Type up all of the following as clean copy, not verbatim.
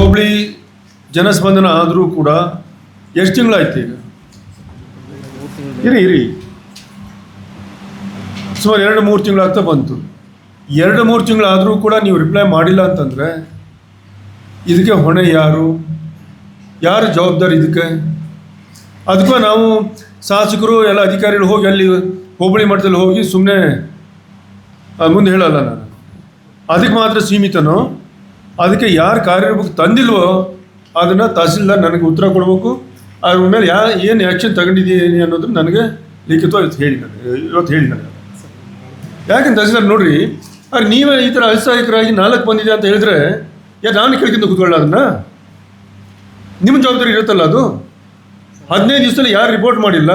ಹೋಬಳಿ ಜನಸ್ಪಂದನ ಆದರೂ ಕೂಡ ಎಷ್ಟು ತಿಂಗಳಾಯ್ತು ಈಗ? ಇರಿ ಸುಮಾರು 2-3 ತಿಂಗಳಾಗ್ತಾ ಬಂತು. 2-3 ತಿಂಗಳಾದರೂ ಕೂಡ ನೀವು ರಿಪ್ಲೈ ಮಾಡಿಲ್ಲ ಅಂತಂದರೆ ಇದಕ್ಕೆ ಹೊಣೆ ಯಾರು ಜವಾಬ್ದಾರಿ ಇದಕ್ಕೆ? ಅದಕ್ಕೂ ನಾವು ಶಾಸಕರು ಎಲ್ಲ ಅಧಿಕಾರಿಗಳು ಹೋಗಿ ಅಲ್ಲಿ ಹೋಬಳಿ ಮಟ್ಟದಲ್ಲಿ ಹೋಗಿ ಸುಮ್ಮನೆ ಮುಂದೆ ಹೇಳಲ್ಲ ನಾನು, ಅದಕ್ಕೆ ಮಾತ್ರ ಸೀಮಿತನೋ? ಅದಕ್ಕೆ ಯಾರು ಕಾರ್ಯರೂಪಕ್ಕೆ ತಂದಿಲ್ವೋ ಅದನ್ನು ತಹಸೀಲ್ದಾರ್ ನನಗೆ ಉತ್ತರ ಕೊಡಬೇಕು. ಅದ್ರ ಮೇಲೆ ಏನು ಆ್ಯಕ್ಷನ್ ತಗೊಂಡಿದ್ದೀನಿ ಅನ್ನೋದನ್ನು ನನಗೆ ಲಿಖಿತವಾಗಿ ಇವತ್ತು ಹೇಳಿ ನನಗೆ. ಯಾಕಂತ ತಹಸೀಲ್ದಾರ್ ನೋಡಿರಿ, ಆದ್ರೆ ನೀವೇ ಈ ಥರ ಅಸಹಾಯಕರಾಗಿ 4 ಬಂದಿದೆ ಅಂತ ಹೇಳಿದ್ರೆ ನಾನು ಕೇಳ್ಕೊಂಡು ಕೂತ್ಕೊಳ್ಳ ಅದನ್ನು? ನಿಮ್ಮ ಜವಾಬ್ದಾರಿ ಇರುತ್ತಲ್ಲ ಅದು. 15 ದಿವಸದಲ್ಲಿ ಯಾರು ರಿಪೋರ್ಟ್ ಮಾಡಿಲ್ಲ,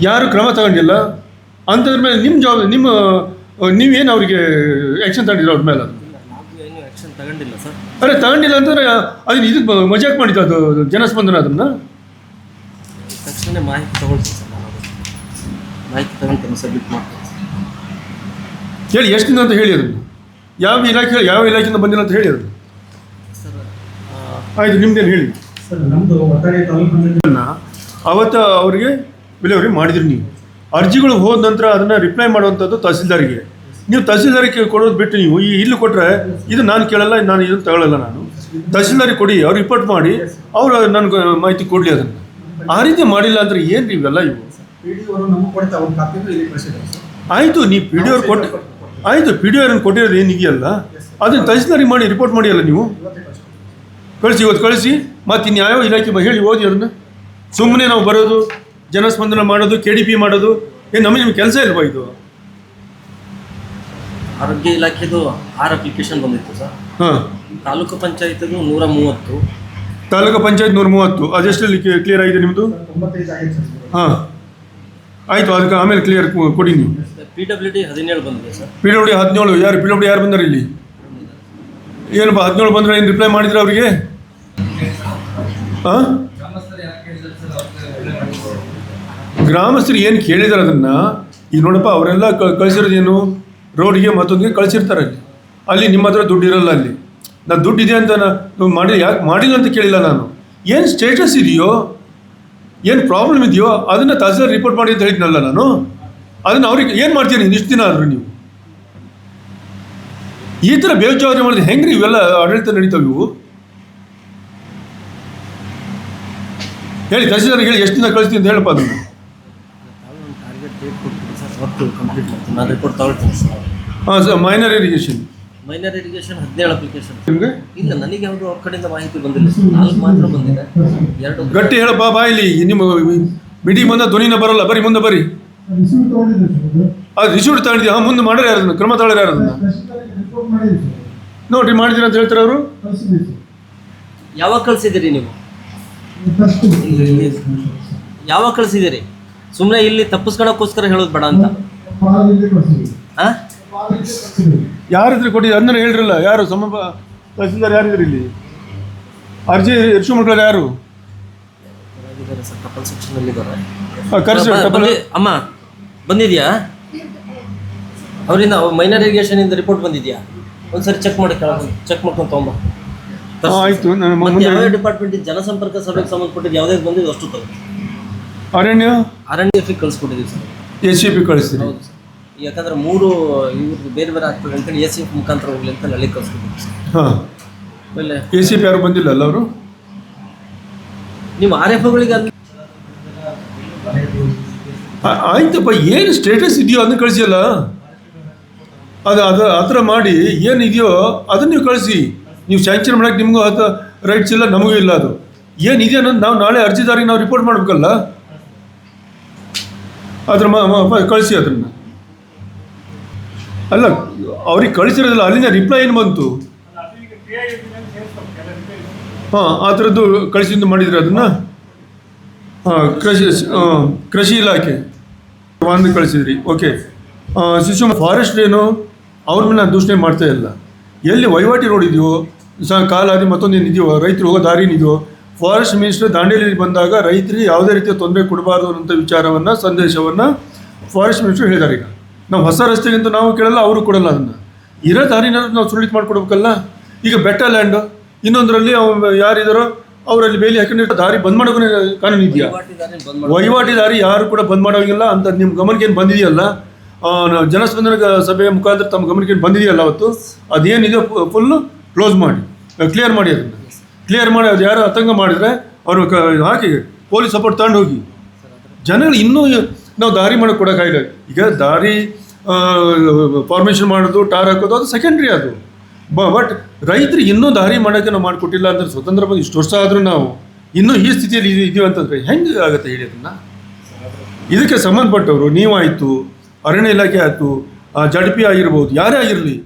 ಯಾರು ಕ್ರಮ ತಗೊಂಡಿಲ್ಲ ಅಂತಂದ್ರ ಮೇಲೆ ನಿಮ್ಮ ಜವಾಬ್ದಾರಿ, ನೀವೇನು ಅವರಿಗೆ ಆ್ಯಕ್ಷನ್ ತಗೊಂಡಿಲ್ಲ ಅವ್ರ ಮೇಲೆ? ಅದು ಅರೆ ತಗೊಂಡಿಲ್ಲ ಅಂತಂದರೆ ಅದನ್ನ ಇದಕ್ಕೆ ಮಜಾಕ್ ಮಾಡಿದ್ದು ಅದು ಜನಸ್ಪಂದನ. ಅದನ್ನು ತಕ್ಷಣ ಮಾಹಿತಿ ತಗೊಳ್ತೀನಿ ಸರ್, ಮಾಹಿತಿ ತಗೊಂಡು ಸಬ್ಮಿಟ್ ಮಾಡ್ತೀನಿ. ಹೇಳಿ ಎಷ್ಟು ದಿನ ಅಂತ ಹೇಳಿ ಅದನ್ನು, ಯಾವ ಇಲಾಖೆಯಿಂದ ಬಂದಿಲ್ಲ ಅಂತ ಹೇಳಿ ಅದನ್ನು. ಸರ್ ಆಯಿತು, ನಿಮ್ದೇನು ಹೇಳಿ ಸರ್. ನಮ್ಮದು ಒಟ್ಟಾರೆ ತಾಲೂಕು ಅವತ್ತು ಅವರಿಗೆ ವಿಲೇವಾರಿ ಮಾಡಿದ್ರಿ. ನೀವು ಅರ್ಜಿಗಳು ಹೋದ ನಂತರ ಅದನ್ನು ರಿಪ್ಲೈ ಮಾಡುವಂಥದ್ದು ತಹಸೀಲ್ದಾರಿಗೆ. ನೀವು ತಹಸೀಲ್ದಾರಿಗೆ ಕೊಡೋದು ಬಿಟ್ಟು ನೀವು ಇಲ್ಲಿ ಕೊಟ್ಟರೆ ಇದು ನಾನು ಕೇಳಲ್ಲ, ನಾನು ಇದನ್ನು ತಗೊಳ್ಳಲ್ಲ. ನಾನು ತಹಸೀಲ್ದಾರಿಗೆ ಕೊಡಿ, ಅವ್ರು ರಿಪೋರ್ಟ್ ಮಾಡಿ ಅವರು ನನಗೆ ಮಾಹಿತಿ ಕೊಡಲಿ. ಅದನ್ನು ಆ ರೀತಿ ಮಾಡಿಲ್ಲ ಅಂದರೆ ಏನು ರೀ ಇವೆಲ್ಲ? ಇವು ಆಯಿತು, ನೀವು ಪಿ ಡಿ ಅವ್ರು ಕೊಟ್ಟು ಆಯಿತು, ಪಿ ಡಿ ಅವ್ರನ್ನ ಕೊಟ್ಟಿರೋದು ಏನಿದೆಯಲ್ಲ ಅದನ್ನು ತಹಸೀಲ್ದಾರಿಗೆ ಮಾಡಿ ರಿಪೋರ್ಟ್ ಮಾಡಿ ಅಲ್ಲ ನೀವು ಕಳಿಸಿ, ಇವತ್ತು ಕಳಿಸಿ. ಮತ್ತು ಇನ್ಯಾವ ಇಲಾಖೆ ಹೇಳಿ ಓದಿ ಅದನ್ನು. ಸುಮ್ಮನೆ ನಾವು ಬರೋದು, ಜನಸ್ಪಂದನ ಮಾಡೋದು, KDP ಮಾಡೋದು, ನಮಗೆ ನಿಮ್ಮ ಕೆಲಸ ಇಲ್ವಾ ಇದು? ಆರೋಗ್ಯ ಇಲಾಖೆದು 6 ಅಪ್ಲಿಕೇಶನ್ ಬಂದಿತ್ತು ಸರ್. ಹಾಂ, ತಾಲೂಕು ಪಂಚಾಯತ್ದು 130, ತಾಲೂಕು ಪಂಚಾಯತ್ 130. ಅದೆಷ್ಟರಲ್ಲಿ ಕ್ಲಿಯರ್ ಆಗಿದೆ ನಿಮ್ಮದು? 95 ಆಗಿತ್ತು ಸರ್. ಹಾಂ ಆಯಿತು, ಅದಕ್ಕೆ ಆಮೇಲೆ ಕ್ಲಿಯರ್ ಕೊಡಿ ನೀವು. PWD 17 ಬಂದಿದೆ ಸರ್. PWD 17. ಯಾರು PWD ಯಾರು ಬಂದಾರೆ ಇಲ್ಲಿ? ಏನಪ್ಪ 17 ಬಂದರೆ ಏನು ರಿಪ್ಲೈ ಮಾಡಿದ್ರೆ ಅವರಿಗೆ? ಹಾಂ, ಗ್ರಾಮಸ್ಥರು ಏನು ಕೇಳಿದಾರೆ ಅದನ್ನು ಈಗ ನೋಡಪ್ಪ, ಅವರೆಲ್ಲ ಕಳಿಸಿರೋದೇನು ರೋಡ್ಗೆ ಮತ್ತೊಂದಿಗೆ ಕಳಿಸಿರ್ತಾರೆ. ಅಲ್ಲಿ ನಿಮ್ಮ ಹತ್ರ ದುಡ್ಡು ಇರಲ್ಲ. ಅಲ್ಲಿ ನಾನು ದುಡ್ಡಿದೆ ಅಂತ ನೀವು ಯಾಕೆ ಮಾಡಿಲ್ಲ ಅಂತ ಕೇಳಿಲ್ಲ ನಾನು. ಏನು ಸ್ಟೇಟಸ್ ಇದೆಯೋ, ಏನು ಪ್ರಾಬ್ಲಮ್ ಇದೆಯೋ ಅದನ್ನು ತಹಸೀಲ್ದಾರ್ ರಿಪೋರ್ಟ್ ಮಾಡಿ ಅಂತ ಹೇಳಿದ್ನಲ್ಲ ನಾನು. ಅದನ್ನು ಅವ್ರಿಗೆ ಏನು ಮಾಡ್ತೀನಿ ಇಷ್ಟು ದಿನ ಆದರೂ ನೀವು ಈ ಥರ ಬೇಜವಾಬ್ದಾರಿ ಮಾಡಿದ್ರೆ ಹೆಂಗ್ರಿ ಇವೆಲ್ಲ ಆಡಳಿತ ನಡೀತಾವೆ ಇವು? ಹೇಳಿ ತಹಸೀಲ್ದಾರ್ಗೆ ಹೇಳಿ, ಎಷ್ಟು ದಿನ ಕಳಿಸ್ತೀನಿ ಅಂತ ಹೇಳಪ್ಪ ಅದನ್ನು. ಟಾರ್ಗೆಟ್ ಡೇಟ್ ಕೊಡ್ತೀನಿ ಸರ್, ಅವತ್ತು ಕಂಪ್ಲೀಟ್ ಮಾಡ್ತೀನಿ. ನಾನು ರಿಪೋರ್ಟ್ ತಗೊಳ್ತೀನಿ ಸರ್. ಹಾಂ ಸರ್, ಮೈನರ್ ಇರಿಗೇಷನ್ 17 ಅಪ್ಲಿಕೇಶನ್. ನಿಮಗೆ ಇಲ್ಲ, ನನಗೆ ಯಾವುದು ಅವ್ರ ಕಡೆಯಿಂದ ಮಾಹಿತಿ ಬಂದಿಲ್ಲ ಸರ್. 4 ಮಾತ್ರ ಬಂದಿದೆ. 2 ಗಟ್ಟಿ ಹೇಳಪ್ಪ, ಬಾ ಇಲ್ಲಿ ನಿಮ್ಮ ಮೀಟಿಂಗ್ ಬಂದ ಧ್ವನಿನ ಬರಲ್ಲ. ಬರೀ ಮುಂದೆ ಬರ್ರಿ. ಅದು ರಿಸೀವ್ಡ್ ತಗೊಂಡಿದ್ದೀವಿ. ಹಾಂ, ಮುಂದೆ ಮಾಡ್ಯಾರ ಯಾರು? ಕ್ರಮ ತಗೊಳ್ಯಾರ ಯಾರು? ಅದನ್ನು ನೋಡ್ರಿ ಮಾಡಿದ್ದೀರ ಅಂತ ಹೇಳ್ತಾರೆ ಅವರು. ಯಾವಾಗ ಕಳಿಸಿದ್ದೀರಿ ನೀವು? ಯಾವಾಗ ಕಳಿಸಿದ್ದೀರಿ? ಸುಮ್ಮನೆ ಇಲ್ಲಿ ತಪ್ಪಿಸ್ಕೊಳಕ್ಕೋಸ್ಕರ ಹೇಳೋದು ಬೇಡ ಅಂತ. ಹಾಂ, ಯಾರಿದ್ರೆ ಕೊಟ್ಟಿದ್ದು ಅದನ್ನ ಹೇಳ್ರಲ್ಲ. ಯಾರು ತಹಸೀಲ್ದಾರ್ ಯಾರಿದ್ರು ಇಲ್ಲಿ? ಅರ್ಜಿ ಇರ್ಷು ಮಕ್ಕಳು ಯಾರು? ಸರ್, ಕಪಲ್ ಸೆಕ್ಷನಲ್ಲಿ ಇದ್ದಾರೆ. ಕರೆಸಿ ಅಮ್ಮ ಬಂದಿದ್ಯಾ? ಅವರಿಂದ ಮೈನರ್ ಇರಿಗೇಷನ್ ಇಂದ ರಿಪೋರ್ಟ್ ಬಂದಿದ್ಯಾ? ಒಂದ್ಸರಿ ಚೆಕ್ ಮಾಡ್ಕೊಂಡು ತೊಗೊಂಬ. ಆಯಿತು. ಯಾವ ಡಿಪಾರ್ಟ್ಮೆಂಟ್ ಜನಸಂಪರ್ಕ ಸಭೆಗೆ ಸಂಬಂಧಪಟ್ಟಿದ್ದು ಯಾವುದೇ ಬಂದಿದ್ದು ಅಷ್ಟು ತಗೋ. ಅರಣ್ಯ ಕಳಿಸ್ಕೊಟ್ಟಿದ್ದೀವಿ ಸರ್. ACP ಕಳಿಸ್ತೀನಿ. ಹೌದು ಸರ್, ಯಾಕಂದ್ರೆ 3 ಇವ್ರದ್ದು ಬೇರೆ ಬೇರೆ ಆಗ್ತದೆ ಅಂತೇಳಿ ACF ಮುಖಾಂತರ ಹೋಗ್ಲಿ ಅಂತ ಅಲ್ಲಿ ಕಳಿಸ್ಕೊಟ್ಟಿದ್ದೀವಿ ಸರ್. ಹಾಂ, ಆಮೇಲೆ ACP ಯಾರು ಬಂದಿಲ್ಲ ಅಲ್ಲ ಅವರು? ನಿಮ್ಮ RFOಗಳಿಗೆ ಆಯ್ತಪ್ಪ, ಏನು ಸ್ಟೇಟಸ್ ಇದೆಯೋ ಅದನ್ನು ಕಳಿಸಿಯಲ್ಲ. ಅದು ಆ ಥರ ಮಾಡಿ ಏನಿದೆಯೋ ಅದನ್ನು ನೀವು ಕಳಿಸಿ. ನೀವು ಸ್ಯಾಂಕ್ಷನ್ ಮಾಡೋಕ್ಕೆ ನಿಮಗೂ ರೈಟ್ಸ್ ಇಲ್ಲ, ನಮಗೂ ಇಲ್ಲ. ಅದು ಏನಿದೆ ಅನ್ನೋದು ನಾವು ನಾಳೆ ಅರ್ಜಿದಾರಿಗೆ ನಾವು ರಿಪೋರ್ಟ್ ಮಾಡಬೇಕಲ್ಲ. ಅದ್ರ ಕಳಿಸಿ ಅದನ್ನು. ಅಲ್ಲ, ಅವ್ರಿಗೆ ಕಳಿಸಿರೋದಿಲ್ಲ, ಅಲ್ಲಿಂದ ರಿಪ್ಲೈ ಏನು ಬಂತು? ಹಾಂ, ಆ ಥರದ್ದು ಕಳಿಸಿದ್ದು ಮಾಡಿದ್ರೆ ಅದನ್ನು. ಹಾಂ, ಕೃಷಿ ಇಲಾಖೆ ಒಂದು ಕಳಿಸಿದ್ರಿ. ಓಕೆ. ಶಿಶು ಫಾರೆಸ್ಟ್ ಏನು ಅವ್ರ ಮೇಲೆ ನಾನು ದೂಷಣೆ ಮಾಡ್ತಾ ಇಲ್ಲ. ಎಲ್ಲಿ ವಹಿವಾಟಿ ರೋಡ್ ಇದೆಯೋ, ಕಾಲಾದಿ ಮತ್ತೊಂದೇನಿದೆಯೋ, ರೈತರು ಹೋಗೋ ದಾರಿನಿದೆಯೋ, ಫಾರೆಸ್ಟ್ ಮಿನಿಸ್ಟರ್ ದಾಂಡೇಲಿ ಬಂದಾಗ ರೈತರಿಗೆ ಯಾವುದೇ ರೀತಿಯ ತೊಂದರೆ ಕೊಡಬಾರ್ದು ಅನ್ನೋಂಥ ವಿಚಾರವನ್ನು, ಸಂದೇಶವನ್ನು ಫಾರೆಸ್ಟ್ ಮಿನಿಸ್ಟರ್ ಹೇಳಿದ್ದಾರೆ. ಈಗ ನಾವು ಹೊಸ ರಸ್ತೆಗಿಂತ ನಾವು ಕೇಳಲ್ಲ, ಅವರು ಕೊಡಲ್ಲ. ಅದನ್ನು ಇರೋ ದಾರಿನ ನಾವು ಸುಳಿತು ಮಾಡಿಕೊಡ್ಬೇಕಲ್ಲ. ಈಗ ಬೆಟ್ಟ ಲ್ಯಾಂಡು ಇನ್ನೊಂದರಲ್ಲಿ ಅವ್ರು ಯಾರಿದ್ದಾರೋ ಅವರಲ್ಲಿ ಬೇಲಿ ಹಾಕೊಂಡು ದಾರಿ ಬಂದ್ ಮಾಡೋಕೆ ಕಾನೂನು ಇದೆಯಾ? ವಹಿವಾಟಿ ದಾರಿ ಯಾರು ಕೂಡ ಬಂದ್ ಮಾಡೋಂಗಿಲ್ಲ ಅಂತ ನಿಮ್ಮ ಗಮನಕ್ಕೆ ಏನು ಬಂದಿದೆಯಲ್ಲ, ಜನಸ್ಪಂದನ ಸಭೆಯ ಮುಖಾಂತರ ತಮ್ಮ ಗಮನಕ್ಕೆ ಏನು ಬಂದಿದೆಯಲ್ಲ ಅವತ್ತು, ಅದೇನಿದೆ ಫುಲ್ಲು ಕ್ಲೋಸ್ ಮಾಡಿ, ಕ್ಲಿಯರ್ ಮಾಡಿ, ಅದನ್ನು ಕ್ಲಿಯರ್ ಮಾಡಿ. ಅದು ಯಾರು ಆತಂಕ ಮಾಡಿದರೆ ಅವರು ಹಾಕಿ ಪೊಲೀಸ್ ಸಪೋರ್ಟ್ ತಗೊಂಡು ಹೋಗಿ. ಜನಗಳು ಇನ್ನೂ ನಾವು ದಾರಿ ಮಾಡೋಕೆ ಕೊಡೋಕ್ಕಾಗಿಲ್ಲ. ಈಗ ದಾರಿ ಫಾರ್ಮೇಷನ್ ಮಾಡೋದು, ಟಾರ್ ಹಾಕೋದು ಅದು ಸೆಕೆಂಡ್ರಿ, ಅದು ಬಟ್ ರೈತರಿಗೆ ಇನ್ನೂ ದಾರಿ ಮಾಡೋಕ್ಕೆ ನಾವು ಮಾಡಿಕೊಟ್ಟಿಲ್ಲ ಅಂದರೆ ಸ್ವತಂತ್ರ ಬಂದು ಇಷ್ಟು ವರ್ಷ ಆದರೂ ನಾವು ಇನ್ನೂ ಈ ಸ್ಥಿತಿಯಲ್ಲಿ ಇದೀವಿ ಅಂತಂದರೆ ಹೆಂಗೆ ಆಗುತ್ತೆ ಹೇಳಿ? ಅದನ್ನು ಇದಕ್ಕೆ ಸಂಬಂಧಪಟ್ಟವರು ನೀವಾಯಿತು, ಅರಣ್ಯ ಇಲಾಖೆ ಆಯಿತು, ಜಡ್ ಪಿ ಆಗಿರ್ಬೋದು, ಯಾರೇ ಆಗಿರಲಿ,